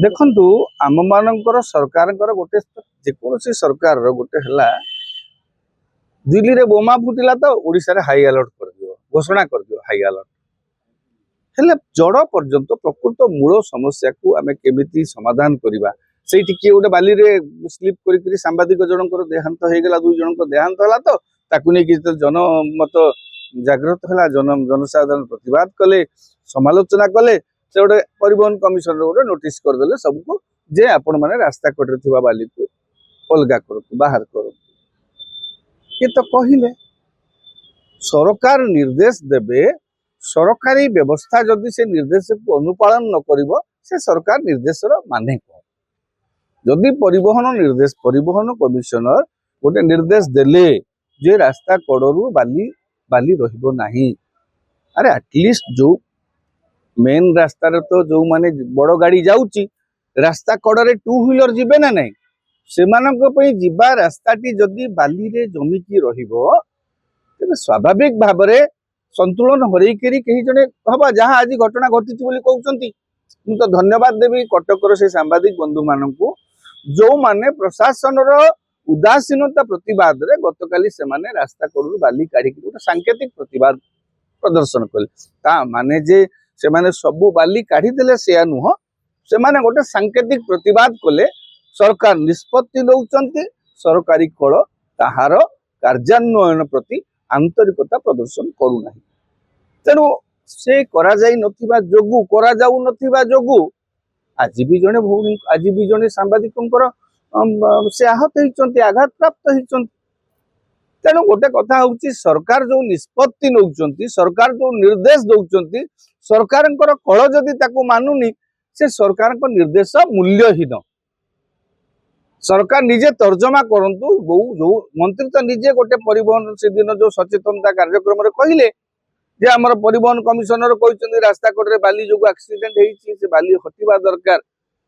देखु आम मानकर सरकार गोटे जेकोसी सरकार गोटे है दिल्ली रे बोमा फुटिला तो ओडिशा रे हाई अलर्ट कर दियो घोषणा कर दियो हाई अलर्ट हेले जड़ पर्यंत प्रकृत मूल समस्या को आमे केमिति समाधान करिबा सेठी किए गोटे बाली रे स्लिप करी सांबादिक जनकर देहांत हो गला दुई जनकर देहांत होला तो ताकू नै कि जनमत जागृत होला जनसाधारण प्रतिवाद कले समालोचना कले से गोटे परिवहन कमिशन गोटे नोटिस करदेले सबको जे आपण माने रास्ता कटरे थिबा बाली को अलगा करतु बाहर करतु ये तो कहले सरकार निर्देश देबे सरकारी व्यवस्था जदि से निर्देश को अनुपालन न करिवो से सरकार निर्देशर माने को जदि परिवहन कमिशनर गोटे निर्देश देले जे रास्ता कड़रू बाली बाली रहिबो नाही अरे एटलिस्ट जो मेन रास्ता रे तो जो माने बड़ गाड़ी जाउची रास्ता कड़रे टू व्हीलर जिबे ना नहीं सेमानक पई जिबा रास्ताटी जदि बाली रे जमिकी रहिबो तेबे स्वाभाविक भाबरे संतुलन हरई करी कहीं जने हबा जहाँ आज घटना घटी बोली कहउचंती मु तो धन्यवाद देवी कटकर से सांबादिक बंधु मानकू जो माने प्रशासन रो उदासीनता प्रतिवाद रे गतकाली से माने रास्ता करू बाली काढ़ी गोटे सांकेतिक प्रतिवाद प्रदर्शन कले ता माने जे से माने सबु बाली काढ़ी देले से नुह से माने गोटे सांकेतिक प्रतिवाद कले सरकार निष्पत्ति नौचंती सरकारी कल ताहार कार्यान्वयन प्रति आंतरिकता प्रदर्शन करू नाही तेणु से करा जाई नथिबा जोगु करा जाऊ नथिबा जोगु आज भी जने भौणी आज भी जने सांबादिकंकर से आहत होइचंती आघात प्राप्त होइचंती तेणु गोटे कथा होउची सरकार जो निष्पत्ति नौचंती सरकार जो निर्देश दौचंती सरकारंकर कल जदि ताको मानुनी से सरकारंकर निर्देश मूल्यहीन सरकार निजे तर्जमा करंतु जो मंत्री तो निजे गोटे परिवहन से दिन जो सचेतनता कार्यक्रम रे कहिले जे हमर परिवहन कमिशनर कहउचंदी रास्ता कड़रे बाली जो एक्सीडेंट हेइची से बाली हटिबा दरकार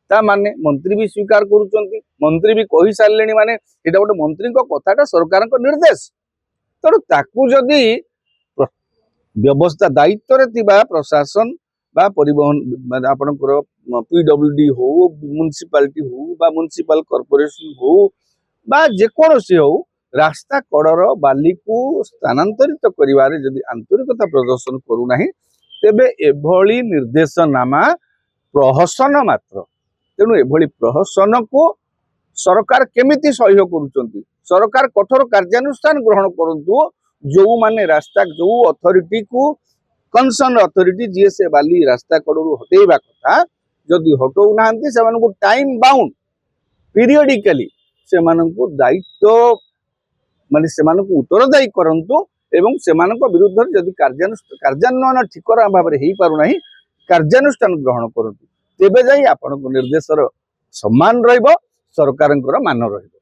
ता माने मंत्री भी स्वीकार करूचंती मंत्री भी कहि सारलेनी माने एटा गोटे मंत्री को कथाटा सरकार को निर्देश तर ताकू जदी व्यवस्था दायित्व रे थिबा प्रशासन बा परिवहन आपनकर पीडब्ल्यूडी हो म्युनिसिपालिटी हो बा म्युनिसिपल कॉर्पोरेशन हो बा जेकोसी हो रास्ता कड़र बाली को स्थानांतरित करिवारे जदि आंतरिकता प्रदर्शन करू नाही तेबे एभली निर्देशनामा प्रहसन मात्र तेणु एभली प्रहसन को सरकार केमिति सहयोग करूचंती सरकार कठोर कार्यानुष्ठान ग्रहण करंतु जो माने रास्ता जो अथॉरिटी को कंसर्न अथॉरिटी जी से बाली रास्ता कड़रू हटेबा कथा जदि हटौ नांती से मानको टाइम बाउंड पीरियडिकली से मानको दायित्व माने से मानको उत्तरदायी करंतु एवं से मानको विरुद्ध जदि कार्यान्वयन ठिकर भाव रे हेई पारु नाही कार्यानुष्ठान ग्रहण करंतु तेबे जाई आपनको निर्देशर सम्मान रहइबो सरकारंकर मान रहइबो।